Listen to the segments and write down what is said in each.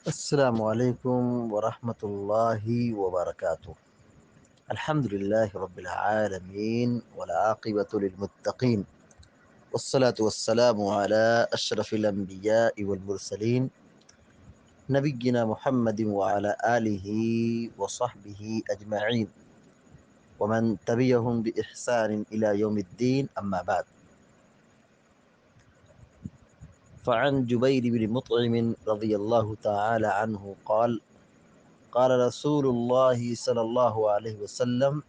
السلام عليكم ورحمة الله وبركاته. الحمد لله رب العالمين والعاقبة للمتقين، والصلاة والسلام على أشرف الأنبياء والمرسلين نبينا محمد وعلى آله وصحبه أجمعين ومن تبعهم بإحسان إلى يوم الدين. أما بعد، فعن جبير بن مطعم رضي الله تعالى عنه قال: قال رسول الله صلى الله عليه وسلم: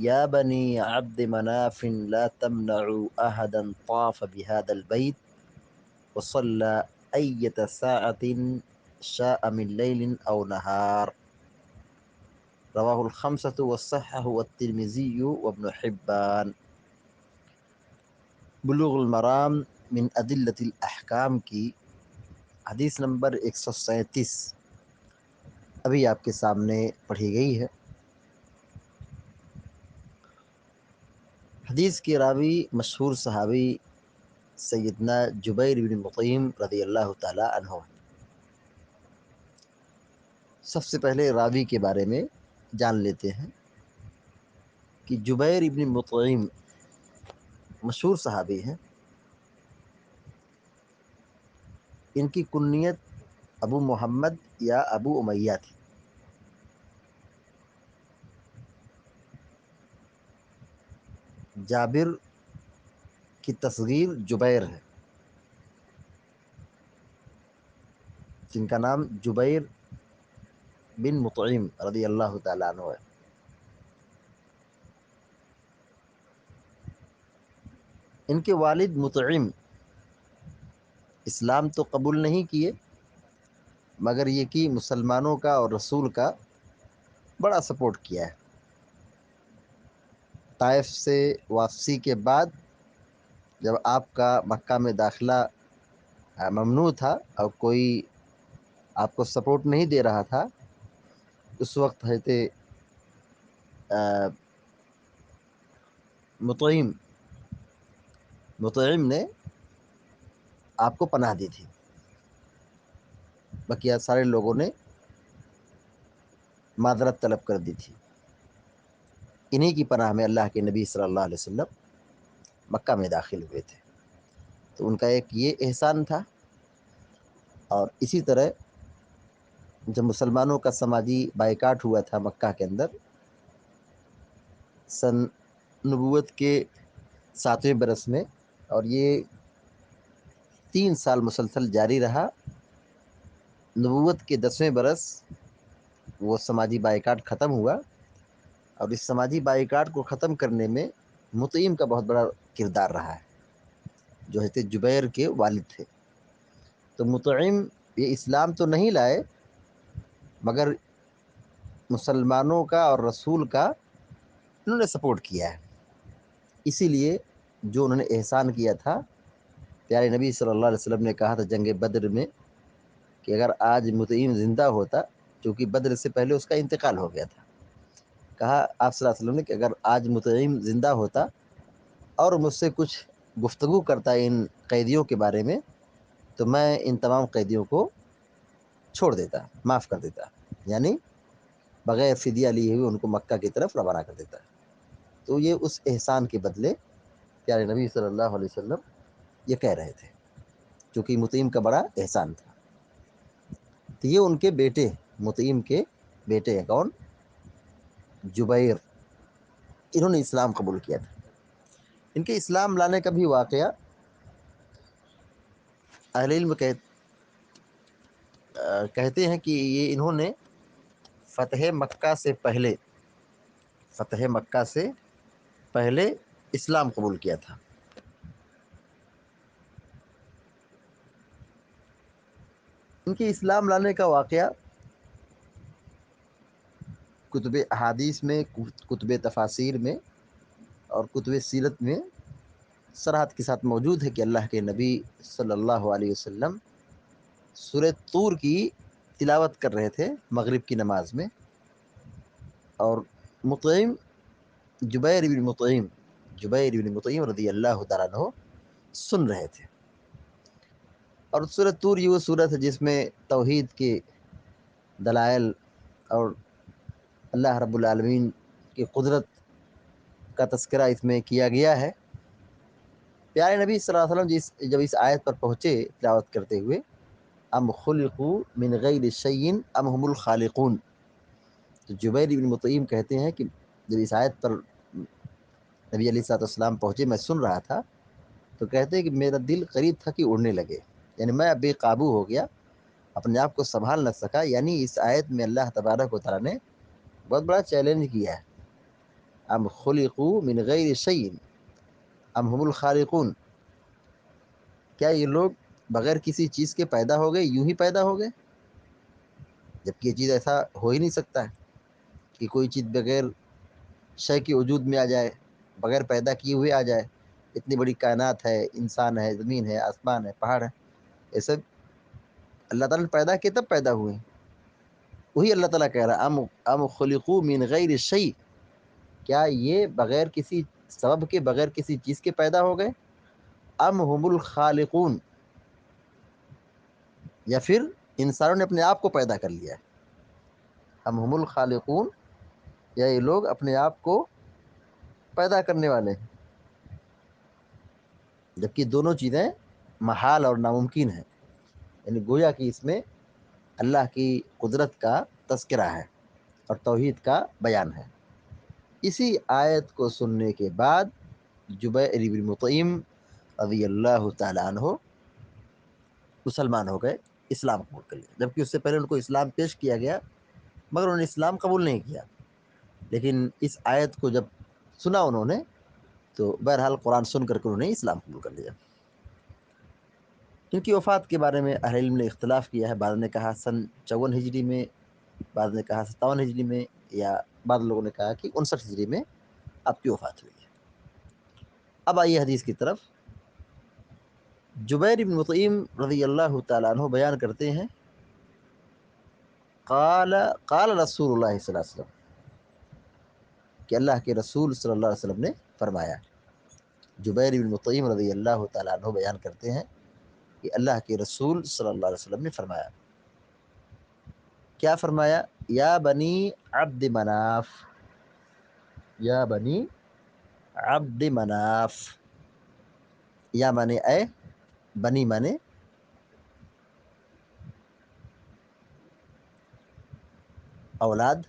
يا بني عبد مناف لا تمنعوا أحدا طاف بهذا البيت وصلى أية ساعة شاء من ليل أو نهار. رواه الخمسة والصحة والترمذي وابن حبان. بلوغ المرام من أدلة الأحکام کی حدیث نمبر 137 ابھی آپ کے سامنے پڑھی گئی ہے۔ حدیث کے راوی مشہور صحابی سیدنا جبیر بن مطعم رضی اللہ تعالی عنہ۔ سب سے پہلے راوی کے بارے میں جان لیتے ہیں کہ جبیر بن مطعم مشہور صحابی ہیں۔ ان کی کنیت ابو محمد یا ابو امیہ تھی۔ جابر کی تصغیر جبیر ہے، جن کا نام جبیر بن مطعم رضی اللہ تعالیٰ عنہ ہے۔ ان کے والد مطعم اسلام تو قبول نہیں کیے، مگر یہ کہ مسلمانوں کا اور رسول کا بڑا سپورٹ کیا ہے۔ طائف سے واپسی کے بعد جب آپ کا مکہ میں داخلہ ممنوع تھا اور کوئی آپ کو سپورٹ نہیں دے رہا تھا، اس وقت حضرت مطعم نے آپ کو پناہ دی تھی، بقیہ سارے لوگوں نے معذرت طلب کر دی تھی۔ انہی کی پناہ میں اللہ کے نبی صلی اللہ علیہ وسلم مکہ میں داخل ہوئے تھے، تو ان کا ایک یہ احسان تھا۔ اور اسی طرح جب مسلمانوں کا سماجی بائیکاٹ ہوا تھا مکہ کے اندر، سن نبوت کے 7ویں برس میں، اور یہ 3 سال مسلسل جاری رہا۔ نبوت کے 10ویں برس وہ سماجی بائیکاٹ ختم ہوا، اور اس سماجی بائیکاٹ کو ختم کرنے میں مطعم کا بہت بڑا کردار رہا ہے، جو حضرت جبیر کے والد تھے۔ تو مطعم یہ اسلام تو نہیں لائے، مگر مسلمانوں کا اور رسول کا انہوں نے سپورٹ کیا ہے۔ اسی لیے جو انہوں نے احسان کیا تھا، پیارے نبی صلی اللہ علیہ وسلم نے کہا تھا جنگ بدر میں کہ اگر آج مطعم زندہ ہوتا، چونکہ بدر سے پہلے اس کا انتقال ہو گیا تھا، کہا آپ صلی اللہ علیہ وسلم نے کہ اگر آج مطعم زندہ ہوتا اور مجھ سے کچھ گفتگو کرتا ان قیدیوں کے بارے میں، تو میں ان تمام قیدیوں کو چھوڑ دیتا، معاف کر دیتا، یعنی بغیر فدیہ لیے ہوئے ان کو مکہ کی طرف روانہ کر دیتا۔ تو یہ اس احسان کے بدلے پیارے نبی صلی اللہ علیہ وسلم یہ کہہ رہے تھے، چونکہ مطعم کا بڑا احسان تھا۔ تو یہ ان کے بیٹے، مطعم کے بیٹے ہیں کون؟ جبیر، انہوں نے اسلام قبول کیا تھا۔ ان کے اسلام لانے کا بھی واقعہ اہل علم کہتے ہیں کہ یہ انہوں نے فتح مکہ سے پہلے اسلام قبول کیا تھا۔ ان کے اسلام لانے کا واقعہ کتب احادیث میں، کتب تفاسیر میں اور کتب سیرت میں صراحت کے ساتھ موجود ہے کہ اللہ کے نبی صلی اللہ علیہ وسلم سورہ طور کی تلاوت کر رہے تھے مغرب کی نماز میں، اور جبیر بن مطعم رضی اللہ تعالیٰ عنہ سن رہے تھے، اور سورۃ طور یہ وہ سورت ہے جس میں توحید کے دلائل اور اللہ رب العالمین کی قدرت کا تذکرہ اس میں کیا گیا ہے۔ پیارے نبی صلی اللہ علیہ وسلم جب اس آیت پر پہنچے تلاوت کرتے ہوئے، ام خلقوا من غیر شیء ام هم الخالقون، تو جبیر بن مطعیم کہتے ہیں کہ جب اس آیت پر نبی علیہ الصلوۃ والسلام پہنچے، میں سن رہا تھا، تو کہتے ہیں کہ میرا دل قریب تھا کہ اڑنے لگے، یعنی میں بے قابو ہو گیا، اپنے آپ کو سنبھال نہ سکا۔ یعنی اس آیت میں اللہ تبارک و تعالیٰ نے بہت بڑا چیلنج کیا ہے، ام خلقوا من غیر شیء ام هم الخالقون، کیا یہ لوگ بغیر کسی چیز کے پیدا ہو گئے، یوں ہی پیدا ہو گئے؟ جبکہ یہ چیز ایسا ہو ہی نہیں سکتا ہے کہ کوئی چیز بغیر شے کے وجود میں آ جائے، بغیر پیدا کیے ہوئے آ جائے۔ اتنی بڑی کائنات ہے، انسان ہے، زمین ہے، آسمان ہے، پہاڑ ہے، یہ سب اللہ تعالیٰ نے پیدا کیے تب پیدا ہوئے۔ وہی اللہ تعالیٰ کہہ رہا ہے ام خلقوا من غیر شیء، کیا یہ بغیر کسی سبب کے، بغیر کسی چیز کے پیدا ہو گئے؟ ام هم الخالقون، یا پھر انسانوں نے اپنے آپ کو پیدا کر لیا ہے؟ ام هم الخالقون، یا یہ لوگ اپنے آپ کو پیدا کرنے والے ہیں؟ جبکہ دونوں چیزیں محال اور ناممکن ہیں، یعنی گویا کہ اس میں اللہ کی قدرت کا تذکرہ ہے اور توحید کا بیان ہے۔ اسی آیت کو سننے کے بعد جبیر بن مطعم رضی اللہ تعالیٰ عنہ مسلمان ہو گئے، اسلام قبول کر لیا، جبکہ اس سے پہلے ان کو اسلام پیش کیا گیا مگر انہوں نے اسلام قبول نہیں کیا۔ لیکن اس آیت کو جب سنا انہوں نے تو بہرحال قرآن سن کر کے انہوں نے اسلام قبول کر لیا۔ ان کی وفات کے بارے میں اہل علم نے اختلاف کیا ہے، بعض نے کہا سن 54 ہجری میں، بعض نے کہا 57 ہجری میں، یا بعض لوگوں نے کہا کہ 59 ہجری میں آپ کی وفات ہوئی ہے۔ اب آئیے حدیث کی طرف۔ جبیر بن مطعیم رضی اللہ تعالیٰ عنہ بیان کرتے ہیں، قال رسول اللہ صلی اللہ علیہ وسلم، کہ اللہ کے رسول صلی اللہ علیہ وسلم نے فرمایا۔ جبیر بن مطعیم رضی اللہ تعالیٰ عنہ بیان کرتے ہیں کہ اللہ کے رسول صلی اللہ علیہ وسلم نے فرمایا۔ کیا فرمایا؟ یا بنی عبد مناف، یا بنی عبد مناف، یا مانے اے، بنی مانے اولاد،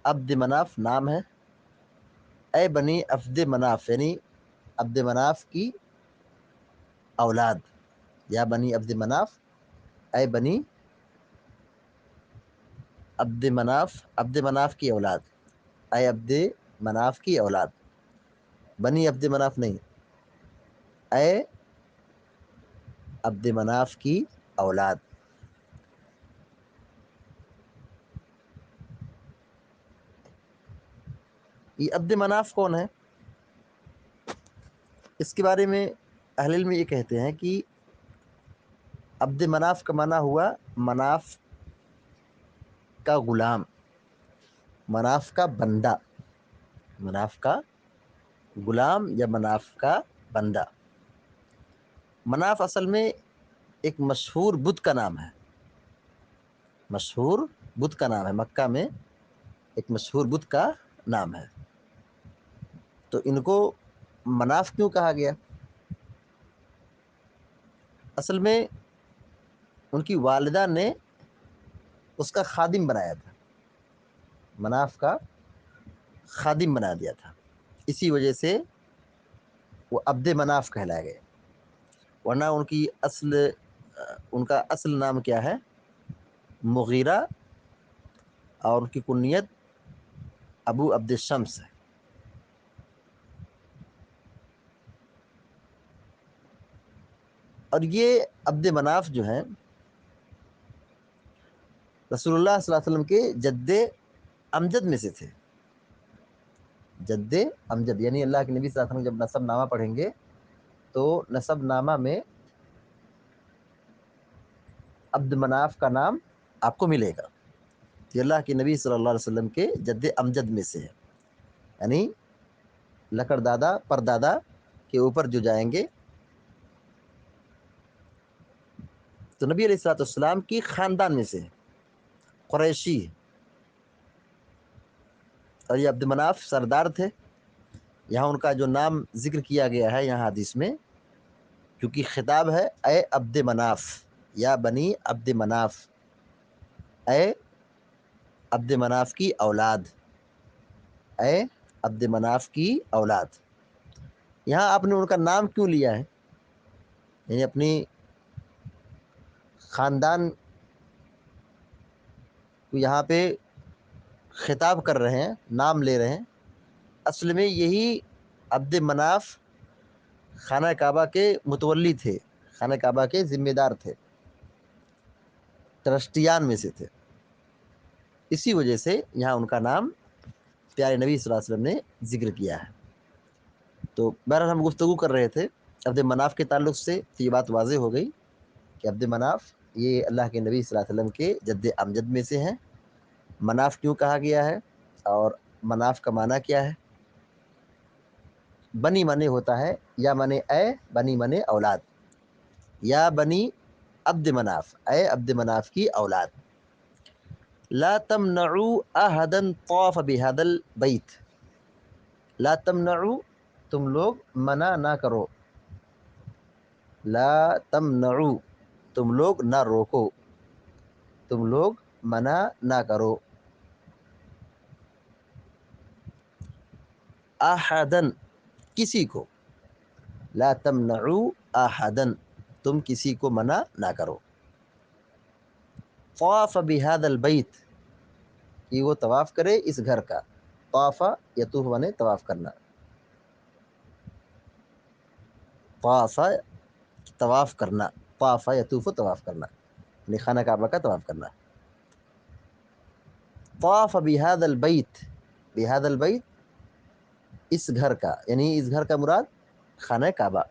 عبد مناف نام ہے، اے بنی عبد مناف یعنی عبد مناف کی اولاد، یا بنی عبد مناف، اے بنی عبد مناف، عبد مناف کی اولاد، اے عبد مناف کی اولاد، بنی عبد مناف نہیں، اے عبد مناف کی اولاد۔ یہ عبد مناف کون ہے؟ اس کے بارے میں اہل علم یہ کہتے ہیں کہ عبد مناف کا معنی ہوا مناف کا غلام، مناف کا بندہ، مناف کا غلام یا مناف کا بندہ۔ مناف اصل میں ایک مشہور بت کا نام ہے، مشہور بت کا نام ہے، مکہ میں ایک مشہور بت کا نام ہے۔ تو ان کو مناف کیوں کہا گیا؟ اصل میں ان کی والدہ نے اس کا خادم بنایا تھا، مناف کا خادم بنا دیا تھا، اسی وجہ سے وہ عبد مناف کہلائے گئے، ورنہ ان کا اصل نام کیا ہے؟ مغیرہ، اور ان کی کنیت ابو عبد الشمس ہے۔ اور یہ عبد مناف جو ہیں رسول اللہ صلی اللہ علیہ وسلم کے جد امجد میں سے تھے، جد امجد، یعنی اللہ کے نبی صلی اللہ علیہ وسلم جب نسب نامہ پڑھیں گے تو نسب نامہ میں عبد مناف کا نام آپ کو ملے گا، یہ اللہ کے نبی صلی اللہ علیہ وسلم کے جد امجد میں سے ہے، یعنی لکڑ دادا پر دادا کے اوپر جو جائیں گے تو نبی علیہ الصلوۃ والسلام کی خاندان میں سے ہے، قریشی ہے، اور یہ عبد مناف سردار تھے۔ یہاں ان کا جو نام ذکر کیا گیا ہے یہاں حدیث میں، کیونکہ خطاب ہے اے عبد مناف، یا بنی عبد مناف، اے عبد مناف کی اولاد، اے عبد مناف کی اولاد۔ یہاں آپ نے ان کا نام کیوں لیا ہے؟ یعنی اپنی خاندان کو یہاں پہ خطاب کر رہے ہیں، نام لے رہے ہیں۔ اصل میں یہی عبد مناف خانہ کعبہ کے متولی تھے، خانہ کعبہ کے ذمہ دار تھے، ٹرسٹیان میں سے تھے۔ اسی وجہ سے یہاں ان کا نام پیارے نبی صلی اللہ علیہ وسلم نے ذکر کیا ہے۔ تو بہرحال ہم گفتگو کر رہے تھے عبد مناف کے تعلق سے، تو یہ بات واضح ہو گئی کہ عبد مناف یہ اللہ کے نبی صلی اللہ علیہ وسلم کے جد امجد میں سے ہیں۔ مناف کیوں کہا گیا ہے اور مناف کا معنی کیا ہے؟ بنی منے ہوتا ہے، یا منے اے، بنی منے اولاد، یا بنی عبد مناف، اے عبد مناف کی اولاد۔ لا تمنعوا احدا طاف بهذا البیت، لا تمنعوا، تم لوگ منع نہ کرو، لا تمنعوا، تم لوگ نہ روکو، تم لوگ منع نہ کرو، احدن، کسی کو، لا تمنعوا احدن، تم کسی کو منع نہ کرو، طاف بهذا البیت، کہ وہ طواف کرے اس گھر کا، طاف یطوف مانے طواف کرنا، طاف طواف کرنا، طاف یطوف طواف کرنا، یعنی خانہ کعبہ کا طواف کرنا۔ طاف بهذا البیت، بهذا البیت، اس گھر کا، یعنی اس گھر کا مراد خانہ کعبہ۔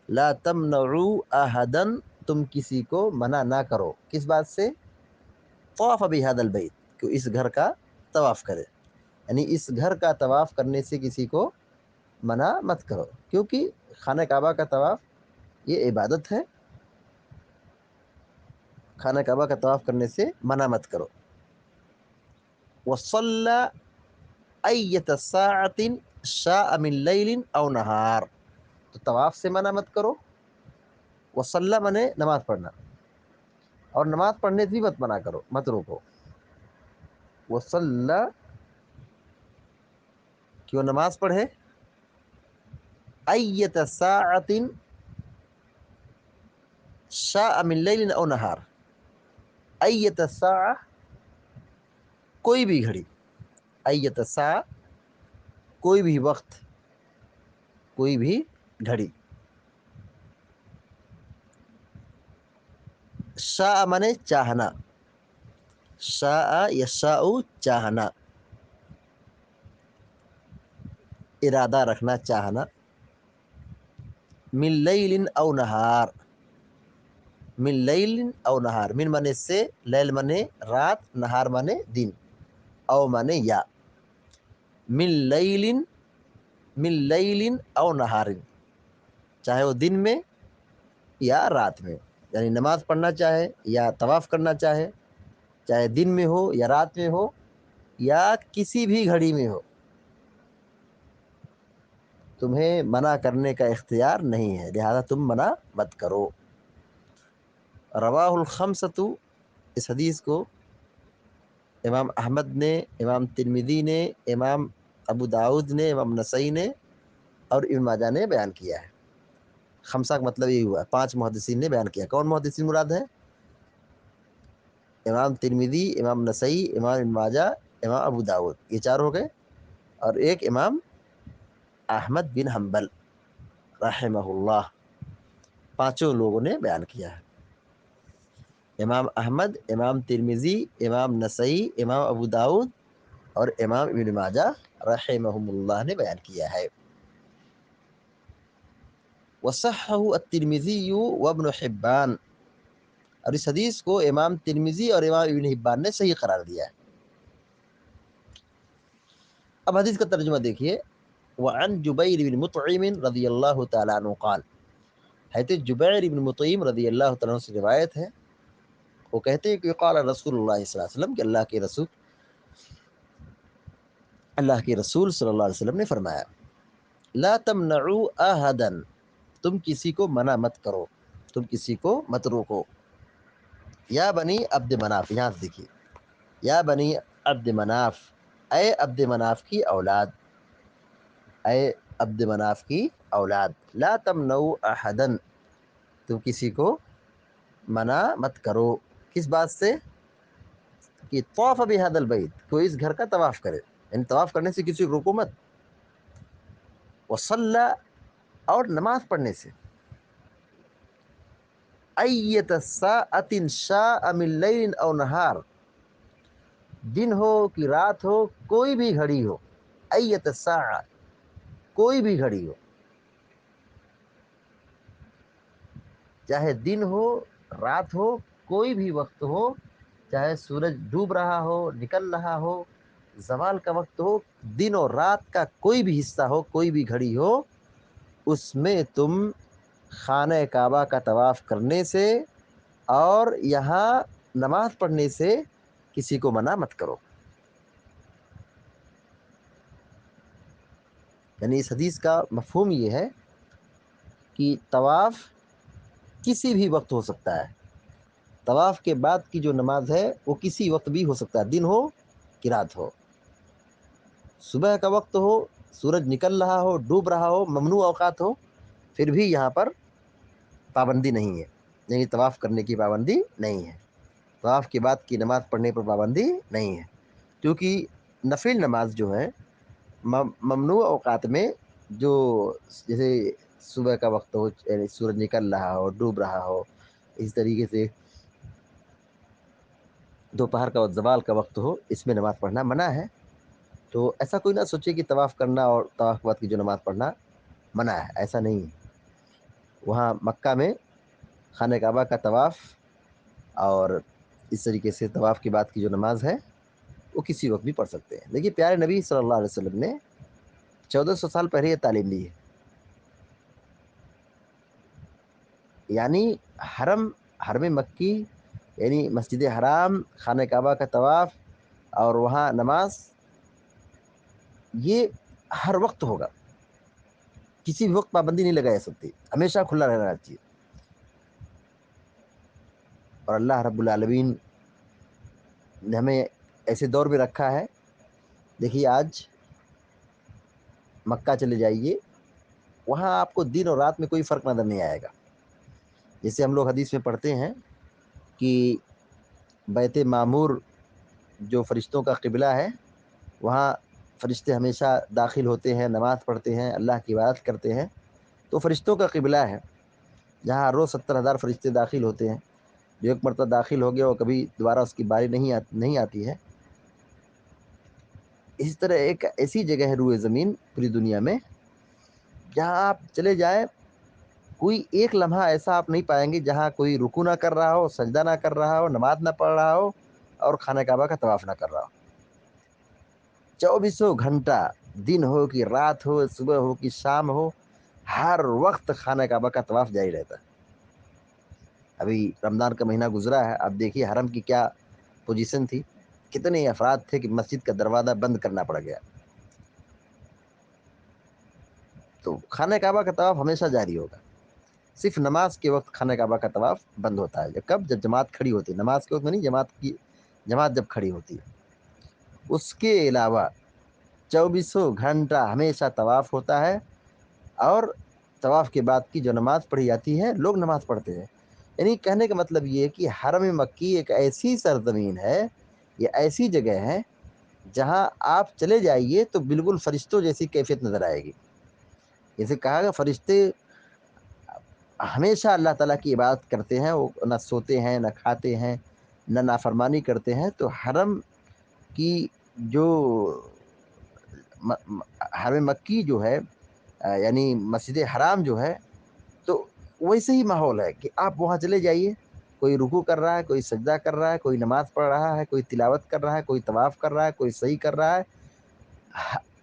لا تمنعوا احدا، تم کسی کو منع نہ کرو، کس بات سے؟ طواف بهذا البیت، کہ اس گھر کا طواف کرے، یعنی اس گھر کا طواف کرنے سے کسی کو منع مت کرو، کیونکہ خانہ کعبہ کا طواف یہ عبادت ہے، خانہ کعبہ کا طواف کرنے سے منع مت کرو۔ وصلی ایت ساعۃ شاء من لیل او نہار، تو طواف سے منع مت کرو، وصلی منے نماز پڑھنا، اور نماز پڑھنے سے بھی مت منع کرو، مت روکو۔ وصلی، کہ وہ نماز پڑھے، ایت ساعۃ شاء من لیل او نہار، ایت ساعہ، کوئی بھی گھڑی، ایت ساعہ، کوئی بھی وقت، کوئی بھی گھڑی، شاء منے چاہنا، شاء یشاء چاہنا، ارادہ رکھنا، چاہنا، من لیل او نہار، من لیل او نہار، من منے سے، لیل منے رات، نہار منے دن، او منے یا، من لیل، من لیل او نہار، چاہے وہ دن میں یا رات میں، یعنی نماز پڑھنا چاہے یا طواف کرنا چاہے، چاہے دن میں ہو یا رات میں ہو یا کسی بھی گھڑی میں ہو، تمہیں منع کرنے کا اختیار نہیں ہے، لہذا تم منع مت کرو۔ رواہ الخمسۃ، اس حدیث کو امام احمد نے، امام ترمذی نے، امام ابو داؤد نے، امام نسائی نے اور ابن ماجہ نے بیان کیا ہے۔ خمسہ کا مطلب یہ ہوا 5 محدثین نے بیان کیا۔ کون محدثین مراد ہیں؟ امام ترمذی، امام نسائی، امام ابن ماجہ، امام ابو داؤد، یہ 4 ہو گئے، اور ایک امام احمد بن حنبل رحمہ اللہ، 5 لوگوں نے بیان کیا ہے۔ امام احمد، امام ترمذی، امام نسائی، امام ابو داؤد اور امام ابن ماجہ رحمہم اللہ نے بیان کیا ہے۔ وصححہ الترمذی وابن حبان، اور اس حدیث کو امام ترمذی اور امام ابن حبان نے صحیح قرار دیا ہے۔ اب حدیث کا ترجمہ دیکھیے۔ وعن جبیر بن مطعم رضی اللہ تعالیٰ عنہ قال، حضرت جبیر ابن مطعم رضی اللہ تعالیٰ عنہ سے روایت ہے، وہ کہتے ہیں کہ قال رسول اللہ صلی اللہ علیہ وسلم کہ اللہ کے رسول صلی اللہ علیہ وسلم نے فرمایا لا تمنعوا احدا، تم کسی کو منع مت کرو، تم کسی کو مت روکو. یا بنی عبد مناف، یہاں سے دیکھیے، یا بنی عبد مناف، اے عبد مناف کی اولاد، اے عبد مناف کی اولاد، لا تمنعوا احدا، تم کسی کو منع مت کرو. کس بات سے؟ کہ طواف بهذا البیت، کوئی اس گھر کا طواف کرے، یعنی طواف کرنے سے کسی کو روکو مت. وصلی، اور نماز پڑھنے سے. ایت ساعۃ شاء من لیل او نہار، دن ہو کہ رات ہو، کوئی بھی گھڑی ہو. ایت ساعہ، کوئی بھی گھڑی ہو، چاہے دن ہو رات ہو، کوئی بھی وقت ہو، چاہے سورج ڈوب رہا ہو نکل رہا ہو، زوال کا وقت ہو، دن اور رات کا کوئی بھی حصہ ہو، کوئی بھی گھڑی ہو، اس میں تم خانہ کعبہ کا طواف کرنے سے اور یہاں نماز پڑھنے سے کسی کو منع مت کرو. یعنی اس حدیث کا مفہوم یہ ہے کہ طواف کسی بھی وقت ہو سکتا ہے. طواف کے بعد کی جو نماز ہے وہ کسی وقت بھی ہو سکتا ہے، دن ہو کہ رات ہو، صبح کا وقت ہو، سورج نکل رہا ہو، ڈوب رہا ہو، ممنوع اوقات ہو، پھر بھی یہاں پر پابندی نہیں ہے، یعنی طواف کرنے کی پابندی نہیں ہے. طواف کے بعد کی نماز پڑھنے پر پابندی نہیں ہے، کیونکہ نفل نماز جو ہے ممنوع اوقات میں، جو جیسے صبح کا وقت ہو، یعنی سورج نکل رہا ہو، ڈوب رہا ہو، اس طریقے سے دوپہر کا وقت، زوال کا وقت ہو، اس میں نماز پڑھنا منع ہے. تو ایسا کوئی نہ سوچے کہ طواف کرنا اور طواف کے بعد کی جو نماز پڑھنا منع ہے، ایسا نہیں ہے. وہاں مکہ میں خانہ کعبہ کا طواف اور اس طریقے سے طواف کے بعد کی جو نماز ہے وہ کسی وقت بھی پڑھ سکتے ہیں. دیکھیے پیارے نبی صلی اللہ علیہ وسلم نے 1400 سال پہلے یہ تعلیم دی ہے. یعنی حرم مکی، یعنی مسجد حرام، خانہ کعبہ کا طواف اور وہاں نماز، یہ ہر وقت ہوگا، کسی بھی وقت پابندی نہیں لگائی جا سکتی، ہمیشہ کھلا رہنا چاہیے. اور اللہ رب العالمین نے ہمیں ایسے دور میں رکھا ہے. دیکھیے آج مکہ چلے جائیے، وہاں آپ کو دن اور رات میں کوئی فرق نظر نہیں آئے گا. جیسے ہم لوگ حدیث میں پڑھتے ہیں کہ بیت معمور جو فرشتوں کا قبلہ ہے، وہاں فرشتے ہمیشہ داخل ہوتے ہیں، نماز پڑھتے ہیں، اللہ کی عبادت کرتے ہیں. تو فرشتوں کا قبلہ ہے، جہاں روز 70,000 فرشتے داخل ہوتے ہیں. جو ایک مرتبہ داخل ہو گیا وہ کبھی دوبارہ اس کی باری نہیں آتی ہے. اسی طرح ایک ایسی جگہ ہے روئے زمین پوری دنیا میں، جہاں آپ چلے جائیں کوئی ایک لمحہ ایسا آپ نہیں پائیں گے جہاں کوئی رکوع نہ کر رہا ہو، سجدہ نہ کر رہا ہو، نماز نہ پڑھ رہا ہو اور خانہ کعبہ کا طواف نہ کر رہا ہو. 24 گھنٹہ، دن ہو کہ رات ہو، صبح ہو کہ شام ہو، ہر وقت خانہ کعبہ کا طواف جاری رہتا ہے. ابھی رمضان کا مہینہ گزرا ہے، اب دیکھیے حرم کی کیا پوزیشن تھی، کتنے افراد تھے کہ مسجد کا دروازہ بند کرنا پڑ گیا. تو خانہ کعبہ کا طواف ہمیشہ جاری ہوگا. صرف نماز کے وقت خانہ کعبہ کا طواف بند ہوتا ہے. جب جماعت کھڑی ہوتی ہے، نماز کے وقت میں نہیں، جماعت جب کھڑی ہوتی ہے. اس کے علاوہ 24 گھنٹہ ہمیشہ طواف ہوتا ہے. اور طواف کے بعد کی جو نماز پڑھی جاتی ہے، لوگ نماز پڑھتے ہیں. یعنی کہنے کا مطلب یہ ہے کہ حرم مکی ایک ایسی سرزمین ہے، یہ ایسی جگہ ہے جہاں آپ چلے جائیے تو بالکل فرشتوں جیسی کیفیت نظر آئے گی. جیسے کہا گیا فرشتے ہمیشہ اللہ تعالیٰ کی عبادت کرتے ہیں، وہ نہ سوتے ہیں، نہ کھاتے ہیں، نہ نافرمانی کرتے ہیں. تو حرم کی جو حرم مکی جو ہے، یعنی مسجد حرام جو ہے، تو ویسے ہی ماحول ہے کہ آپ وہاں چلے جائیے، کوئی رکوع کر رہا ہے، کوئی سجدہ کر رہا ہے، کوئی نماز پڑھ رہا ہے، کوئی تلاوت کر رہا ہے، کوئی طواف کر رہا ہے، کوئی صحیح کر رہا ہے.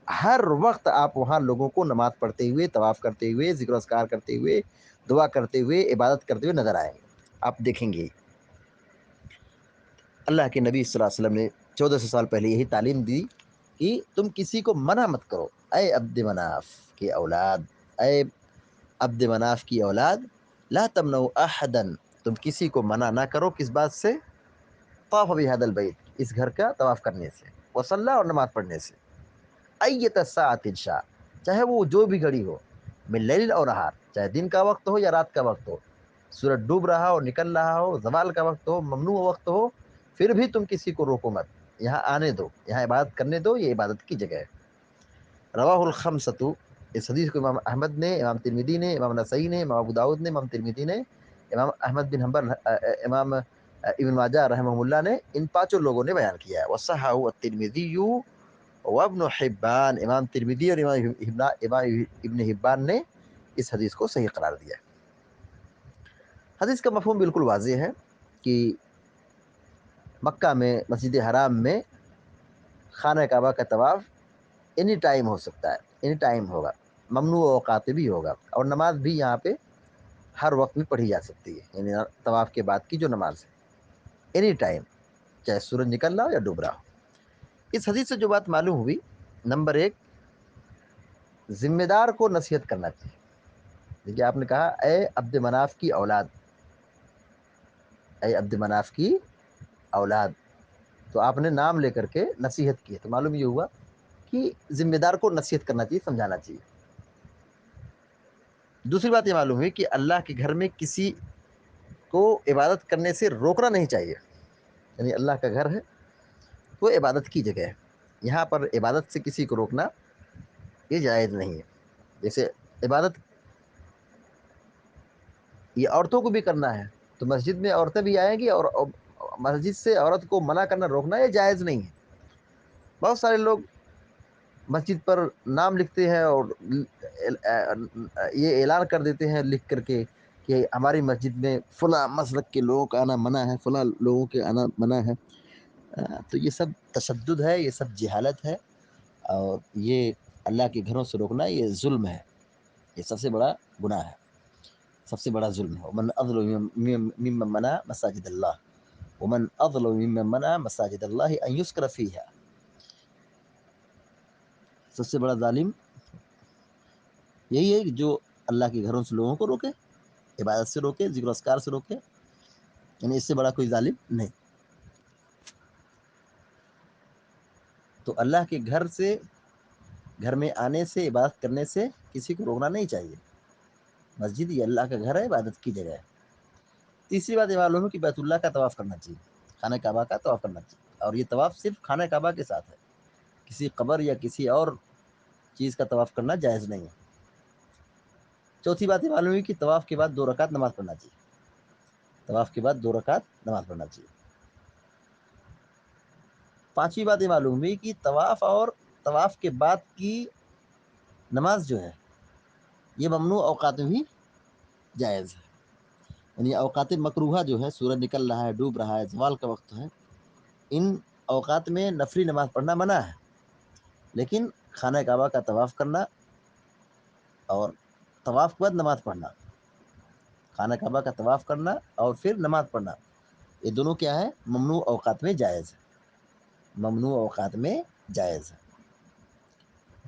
ہر وقت آپ وہاں لوگوں کو نماز پڑھتے ہوئے، طواف کرتے ہوئے، ذکر و اذکار کرتے ہوئے، دعا کرتے ہوئے، عبادت کرتے ہوئے نظر آئیں گے، آپ دیکھیں گے۔ اللہ کے نبی صلی اللہ علیہ وسلم نے 1400 سال پہلے یہی تعلیم دی کہ تم کسی کو منع مت کرو، اے عبد مناف کی اولاد، اے عبد مناف کی اولاد، لا تمنعوا احدا، تم کسی کو منع نہ کرو، کس بات سے؟ طاف بهذا البیت، اس گھر کا طواف کرنے سے، وصلی، اور نماز پڑھنے سے، ایت الساعۃ شاء، چاہے وہ جو بھی گھڑی ہو، من لیل اور نہار، چاہے دن کا وقت ہو یا رات کا وقت ہو، سورج ڈوب رہا ہو، نکل رہا ہو، زوال کا وقت ہو، ممنوع وقت ہو، پھر بھی تم کسی کو روکو مت، یہاں آنے دو، یہاں عبادت کرنے دو، یہ عبادت کی جگہ ہے۔ رواہ الخمسۃ، اس حدیث کو امام احمد نے، امام ترمذی نے، امام نسائی نے، امام ابو داؤد نے، امام ترمذی نے، امام احمد بن حنبل، امام ابن ماجہ رحمہ اللہ نے، ان پانچوں لوگوں نے بیان کیا ہے۔ وصححہ الترمذی وابن حبان، امام ترمذی اور امام ابن حبان نے اس حدیث کو صحیح قرار دیا ہے۔ حدیث کا مفہوم بالکل واضح ہے کہ مکہ میں، مسجد حرام میں خانہ کعبہ کا طواف اینی ٹائم ہو سکتا ہے، اینی ٹائم ہوگا، ممنوع اوقات بھی ہوگا، اور نماز بھی یہاں پہ ہر وقت میں پڑھی جا سکتی ہے، یعنی طواف کے بعد کی جو نماز ہے اینی ٹائم، چاہے سورج نکل رہا ہو یا ڈوب رہا ہو۔ اس حدیث سے جو بات معلوم ہوئی، نمبر ایک، ذمہ دار کو نصیحت کرنا چاہیے۔ دیکھیے آپ نے کہا اے عبد مناف کی اولاد، اے عبد مناف کی اولاد، تو آپ نے نام لے کر کے نصیحت کی، تو معلوم یہ ہوا کہ ذمہ دار کو نصیحت کرنا چاہیے، سمجھانا چاہیے۔ دوسری بات یہ معلوم ہوئی کہ اللہ کے گھر میں کسی کو عبادت کرنے سے روکنا نہیں چاہیے، یعنی اللہ کا گھر ہے تو عبادت کی جگہ ہے، یہاں پر عبادت سے کسی کو روکنا یہ جائز نہیں ہے۔ جیسے عبادت یہ عورتوں کو بھی کرنا ہے، تو مسجد میں عورتیں بھی آئیں گی، اور مسجد سے عورت کو منع کرنا، روکنا یہ جائز نہیں ہے۔ بہت سارے لوگ مسجد پر نام لکھتے ہیں اور یہ اعلان کر دیتے ہیں لکھ کر کے کہ ہماری مسجد میں فلاں مسلک کے لوگوں کا آنا منع ہے، فلاں لوگوں کے آنا منع ہے، تو یہ سب تشدد ہے، یہ سب جہالت ہے، اور یہ اللہ کے گھروں سے روکنا یہ ظلم ہے، یہ سب سے بڑا گناہ ہے، سب سے بڑا ظلم ہے۔ ومن اظلم ممن منع مساجد اللہ، ومن اظلم ممن منع مساجد اللہ ان یذکر فیہا، سب سے بڑا ظالم یہی ہے کہ جو اللہ کے گھروں سے لوگوں کو روکے، عبادت سے روکے، ذکر و اذکار سے روکے، یعنی اس سے بڑا کوئی ظالم نہیں۔ تو اللہ کے گھر میں آنے سے، عبادت کرنے سے کسی کو روکنا نہیں چاہیے، مسجد یہ اللہ کا گھر ہے، عبادت کی جگہ ہے۔ تیسری بات یہ معلوم ہے کہ بیت اللہ کا طواف کرنا چاہیے، خانہ کعبہ کا طواف کرنا چاہیے، اور یہ طواف صرف خانہ کعبہ کے ساتھ ہے، کسی قبر یا کسی اور چیز کا طواف کرنا جائز نہیں ہے۔ چوتھی بات یہ معلوم ہوئی کہ طواف کے بعد 2 رکعت نماز پڑھنا چاہیے، طواف کے بعد 2 رکعت نماز پڑھنا چاہیے۔ پانچویں بات یہ معلوم ہوئی کہ طواف اور طواف کے بعد کی نماز جو ہے یہ ممنوع اوقات میں بھی جائز ہے، یعنی اوقات مکروہہ جو ہے، سورج نکل رہا ہے، ڈوب رہا ہے، زوال کا وقت ہے، ان اوقات میں نفلی نماز پڑھنا منع ہے، لیکن خانہ کعبہ کا طواف کرنا اور طواف کے بعد نماز پڑھنا، خانہ کعبہ کا طواف کرنا اور پھر نماز پڑھنا، یہ دونوں کیا ہے؟ ممنوع اوقات میں جائز ہے، ممنوع اوقات میں جائز ہے۔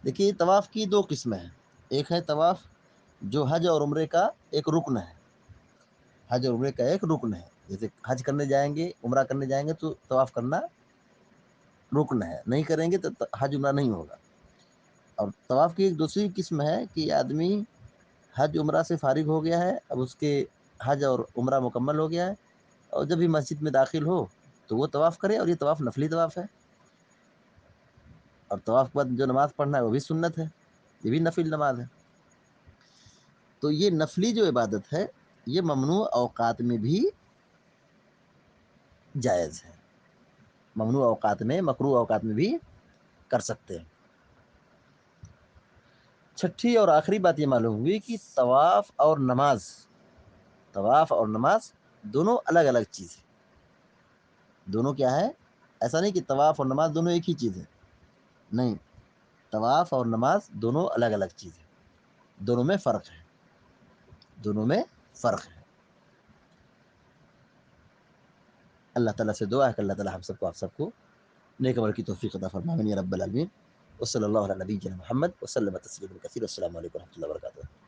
دیکھیے طواف کی 2 قسمیں ہیں، ایک ہے طواف جو حج اور عمرے کا ایک رکن ہے، حج اور عمرے کا ایک رکن ہے، جیسے حج کرنے جائیں گے، عمرہ کرنے جائیں گے تو طواف کرنا رکن ہے، نہیں کریں گے تو حج عمرہ نہیں ہوگا۔ اور طواف کی ایک دوسری قسم ہے کہ آدمی حج عمرہ سے فارغ ہو گیا ہے، اب اس کے حج اور عمرہ مکمل ہو گیا ہے، اور جب بھی مسجد میں داخل ہو تو وہ طواف کرے، اور یہ طواف نفلی طواف ہے، اور طواف کے بعد جو نماز پڑھنا ہے وہ بھی سنت ہے، یہ بھی نفل نماز ہے۔ تو یہ نفلی جو عبادت ہے یہ ممنوع اوقات میں بھی جائز ہے، ممنوع اوقات میں، مکروہ اوقات میں بھی کر سکتے ہیں۔ چھٹی اور آخری بات یہ معلوم ہوئی کہ طواف اور نماز دونوں الگ الگ چیز ہیں، دونوں کیا ہے؟ ایسا نہیں کہ طواف اور نماز دونوں ایک ہی چیز ہے، نہیں، طواف اور نماز دونوں الگ الگ چیز ہیں، دونوں میں فرق ہے، دونوں میں فرق ہے۔ اللہ تعالیٰ سے دعا ہے کہ اللہ تعالیٰ ہم سب کو آپ سب کو نیک عمل کی توفیق عطا فرمائے، یا رب العالمین۔ وصلی اللہ علی نبینا محمد وسلم تسلیما کثیرا۔ السلام علیکم و رحمۃ اللہ وبرکاتہ۔